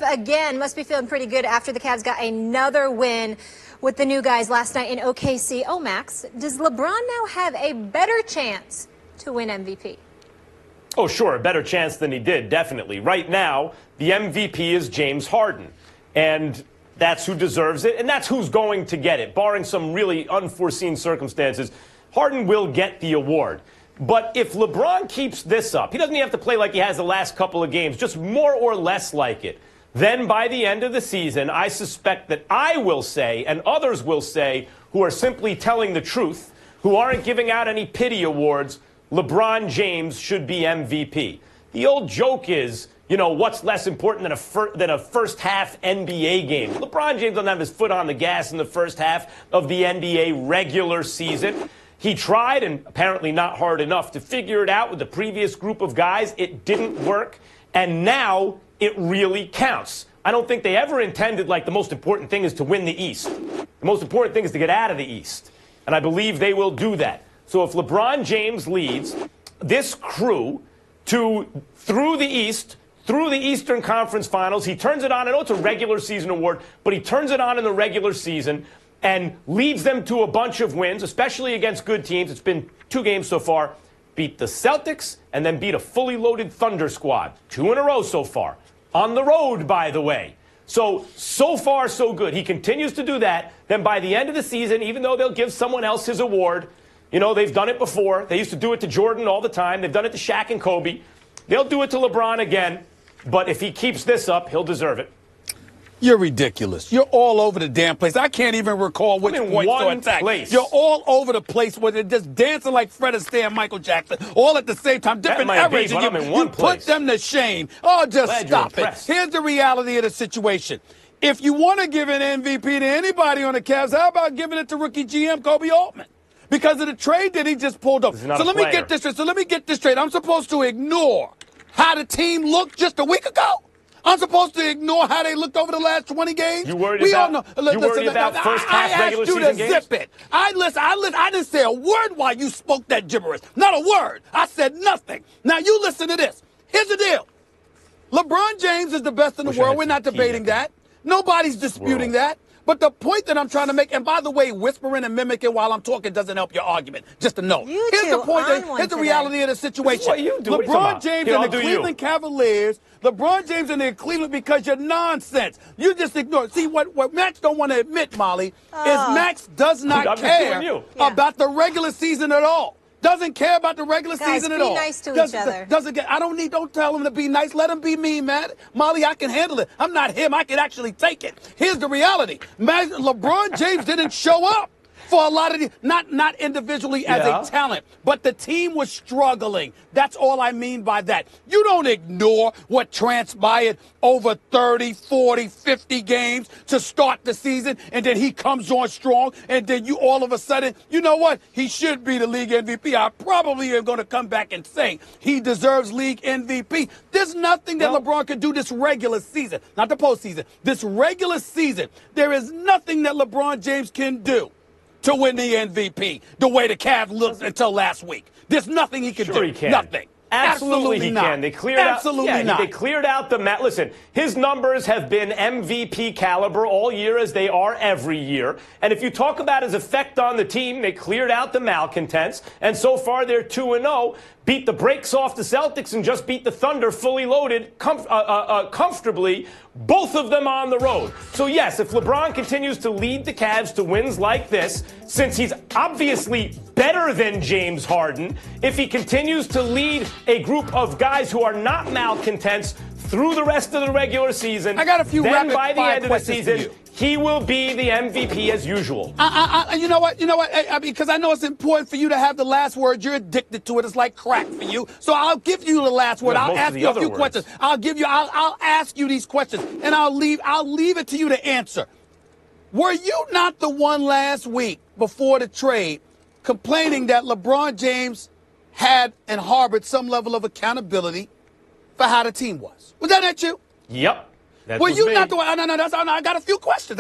Again, must be feeling pretty good after the Cavs got another win with the new guys last night in OKC. Oh, Max, does LeBron now have a better chance to win MVP? Oh, sure, a better chance than he did, definitely. Right now, the MVP is James Harden, and that's who deserves it, and that's who's going to get it. Barring some really unforeseen circumstances, Harden will get the award. But if LeBron keeps this up, he doesn't even have to play like he has the last couple of games, just more or less like it. Then by the end of the season, I suspect that I will say, and others will say, who are simply telling the truth, who aren't giving out any pity awards, LeBron James should be MVP. The old joke is, you know, what's less important than a first half NBA game? LeBron James doesn't have his foot on the gas in the first half of the NBA regular season. He tried, and apparently not hard enough, to figure it out with the previous group of guys. It didn't work, and now it really counts. I don't think they ever intended, like, the most important thing is to win the East. The most important thing is to get out of the East, and I believe they will do that. So if LeBron James leads this crew through the East, through the Eastern Conference Finals, he turns it on. I know it's a regular season award, but he turns it on in the regular season and leads them to a bunch of wins, especially against good teams. It's been 2 games so far. Beat the Celtics and then beat a fully loaded Thunder squad. 2 in a row so far. On the road, by the way. So far, so good. He continues to do that. Then by the end of the season, even though they'll give someone else his award, you know, they've done it before. They used to do it to Jordan all the time. They've done it to Shaq and Kobe. They'll do it to LeBron again. But if he keeps this up, he'll deserve it. You're ridiculous. You're all over the damn place. I can't even recall which points to attack. Place. You're all over the place with it, just dancing like Fred Astaire and Michael Jackson, all at the same time. Different areas. You put them to shame. Oh, just stop it. Here's the reality of the situation. If you want to give an MVP to anybody on the Cavs, how about giving it to rookie GM Kobe Altman? Because of the trade that he just pulled up. So let me get this straight. I'm supposed to ignore how the team looked just a week ago? I'm supposed to ignore how they looked over the last 20 games? You worried about first half regular season games? I asked you to zip it. I didn't say a word while you spoke that gibberish. Not a word. I said nothing. Now you listen to this. Here's the deal. LeBron James is the best in the world. We're not debating that. Nobody's disputing that. But the point that I'm trying to make, and by the way, whispering and mimicking while I'm talking doesn't help your argument. Just a note. Here's the point. Here's the reality of the situation. What you do? LeBron James and the Cleveland Cavaliers. LeBron James and the Cleveland because you're nonsense. You just ignore it. See, what Max don't want to admit, Molly, is Max does not care about the regular season at all. Doesn't care about the regular season at all. Be nice to each other. Don't tell him to be nice. Let him be me, man. Molly, I can handle it. I'm not him. I can actually take it. Here's the reality. LeBron James didn't show up for a lot of the, not individually as a talent, but the team was struggling. That's all I mean by that. You don't ignore what transpired over 30, 40, 50 games to start the season, and then he comes on strong, and then you all of a sudden, you know what? He should be the league MVP. I probably am going to come back and say he deserves league MVP. There's nothing that LeBron can do this regular season, not the postseason, this regular season. There is nothing that LeBron James can do to win the MVP the way the Cavs looked until last week. There's nothing he can do. He can. Nothing. Absolutely he can. They cleared not. They cleared out the mat. Listen, his numbers have been MVP caliber all year, as they are every year. And if you talk about his effect on the team, they cleared out the malcontents. And so far, they're 2-0. Beat the brakes off the Celtics and just beat the Thunder fully loaded comfortably, both of them on the road. So, yes, if LeBron continues to lead the Cavs to wins like this, since he's obviously better than James Harden, if he continues to lead a group of guys who are not malcontents through the rest of the regular season, I got a few then by the end of the questions season, he will be the MVP as usual. You know what? Because I know it's important for you to have the last word. You're addicted to it. It's like crack for you. So I'll give you the last word. I'll ask you a few questions. I'll ask you these questions, and I'll leave it to you to answer. Were you not the one last week before the trade complaining that LeBron James had and harbored some level of accountability for how the team was? Was that not you? Yep. Were you not the one? No, I got a few questions.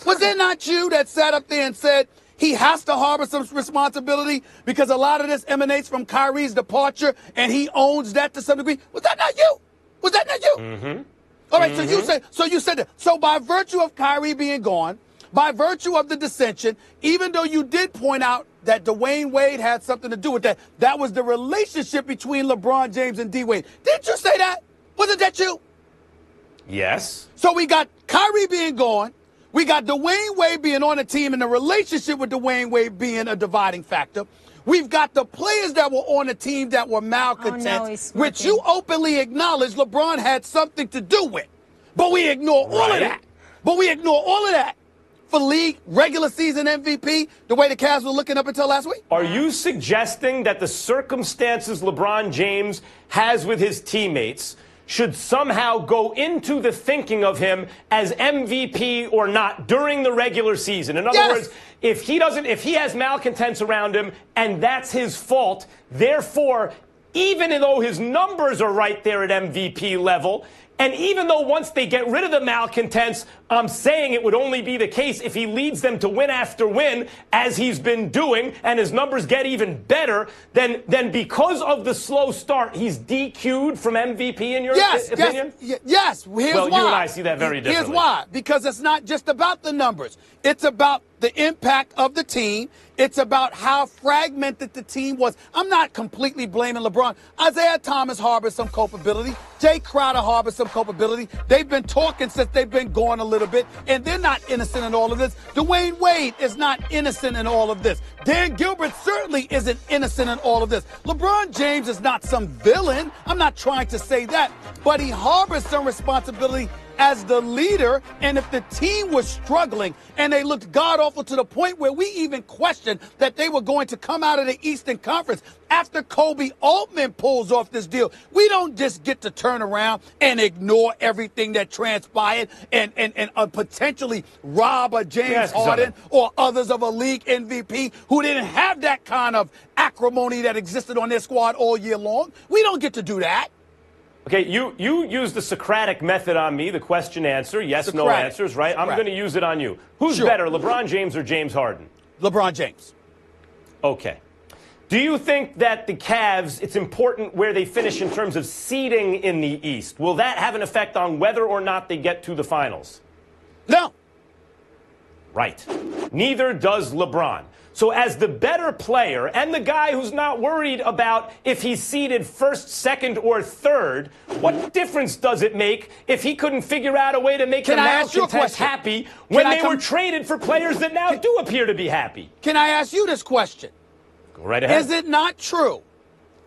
Was it not you that sat up there and said he has to harbor some responsibility because a lot of this emanates from Kyrie's departure and he owns that to some degree? Was that not you? Mm-hmm. All right, so you said that. So by virtue of Kyrie being gone, by virtue of the dissension, even though you did point out that Dwayne Wade had something to do with that, that was the relationship between LeBron James and D Wade. Didn't you say that? Wasn't that you? Yes. So we got Kyrie being gone. We got Dwayne Wade being on the team and the relationship with Dwayne Wade being a dividing factor. We've got the players that were on the team that were malcontents, which you openly acknowledge LeBron had something to do with. But we ignore all of that. But we ignore all of that for league regular season MVP, the way the Cavs were looking up until last week. Are you suggesting that the circumstances LeBron James has with his teammates should somehow go into the thinking of him as MVP or not during the regular season? In other words, if he has malcontents around him and that's his fault, therefore, even though his numbers are right there at MVP level, and even though once they get rid of the malcontents, I'm saying it would only be the case if he leads them to win after win, as he's been doing, and his numbers get even better, then because of the slow start, he's DQ'd from MVP in your opinion? Yes. Here's why. You and I see that very differently. Here's why. Because it's not just about the numbers. It's about the impact of the team. It's about how fragmented the team was. I'm not completely blaming LeBron. Isaiah Thomas harbors some culpability. Jay Crowder harbors some culpability. They've been talking since they've been gone a little bit, and they're not innocent in all of this. Dwayne Wade is not innocent in all of this. Dan Gilbert certainly isn't innocent in all of this. LeBron James is not some villain. I'm not trying to say that, but he harbors some responsibility as the leader. And if the team was struggling and they looked god-awful to the point where we even questioned that they were going to come out of the Eastern Conference after Kobe Altman pulls off this deal, we don't just get to turn around and ignore everything that transpired and potentially rob a James Harden or others of a league MVP who didn't have that kind of acrimony that existed on their squad all year long. We don't get to do that. Okay, you used the Socratic method on me, the question answer, yes, no answers, right? I'm going to use it on you. Who's better, LeBron James or James Harden? LeBron James. Okay. Do you think that the Cavs, it's important where they finish in terms of seeding in the East? Will that have an effect on whether or not they get to the finals? No. Right. Neither does LeBron. So as the better player and the guy who's not worried about if he's seeded first, second, or third, what difference does it make if he couldn't figure out a way to make the malcontents happy when they were traded for players that now do appear to be happy? Can I ask you this question? Go right ahead. Is it not true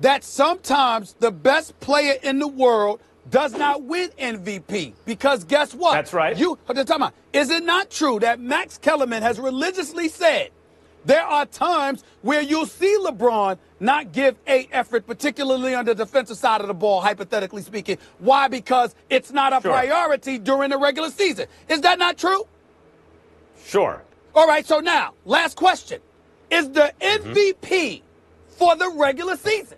that sometimes the best player in the world does not win MVP? Because guess what? That's right. Is it not true that Max Kellerman has religiously said there are times where you'll see LeBron not give a effort, particularly on the defensive side of the ball, hypothetically speaking? Why? Because it's not a priority during the regular season. Is that not true? Sure. All right, so now, last question. Is the MVP for the regular season?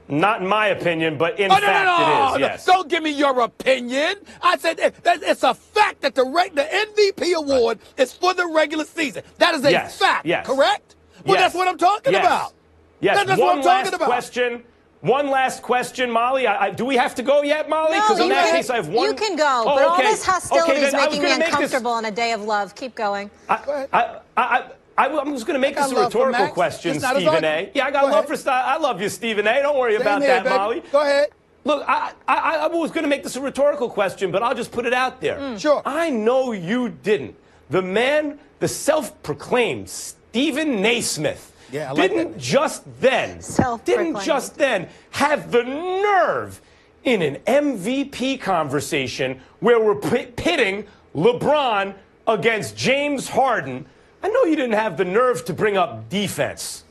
Not in my opinion, but in fact it is, yes. Don't give me your opinion. I said it's a fact that the MVP award is for the regular season. That is a fact, correct? Well, that's what I'm talking about. Yes, that's what I'm talking about. One last question, Molly. Do we have to go yet, Molly? No, in that case, I have one. You can go, but all this hostility is making me uncomfortable on a day of love. Keep going. I'm just going to make this a rhetorical question, Stephen A. Yeah, I got love for I love you, Stephen A. Don't worry about that, Molly. Go ahead. Look, I was going to make this a rhetorical question, but I'll just put it out there. Sure. I know you didn't. The man, the self-proclaimed Stephen Naismith, didn't just then have the nerve in an MVP conversation where we're pitting LeBron against James Harden. I know you didn't have the nerve to bring up defense.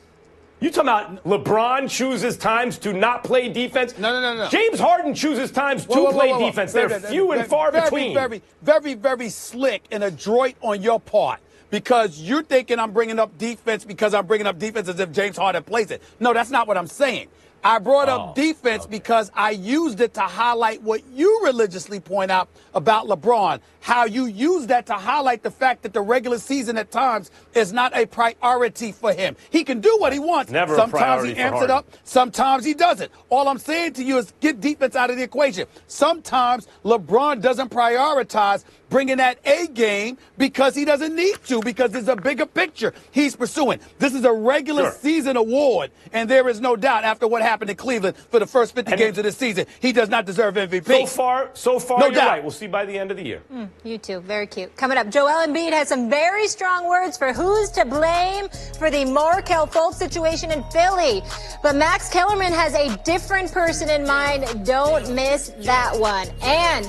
You talking about LeBron chooses times to not play defense? No. James Harden chooses times to play defense. They're few and far between. Very slick and adroit on your part, because you're thinking I'm bringing up defense because I'm bringing up defense as if James Harden plays it. No, that's not what I'm saying. I brought up defense because I used it to highlight what you religiously point out about LeBron, how you use that to highlight the fact that the regular season at times is not a priority for him. He can do what he wants. Never a Sometimes priority he amps for it up, sometimes he doesn't. All I'm saying to you is get defense out of the equation. Sometimes LeBron doesn't prioritize bringing that A game because he doesn't need to, because there's a bigger picture he's pursuing. This is a regular season award, and there is no doubt after what happened in Cleveland for the first 50 games of this season, he does not deserve MVP. So far, No you're doubt. right. We'll see by the end of the year. You too. Very cute. Coming up, Joel Embiid has some very strong words for who's to blame for the Markelle Fultz situation in Philly. But Max Kellerman has a different person in mind. Don't miss that one. And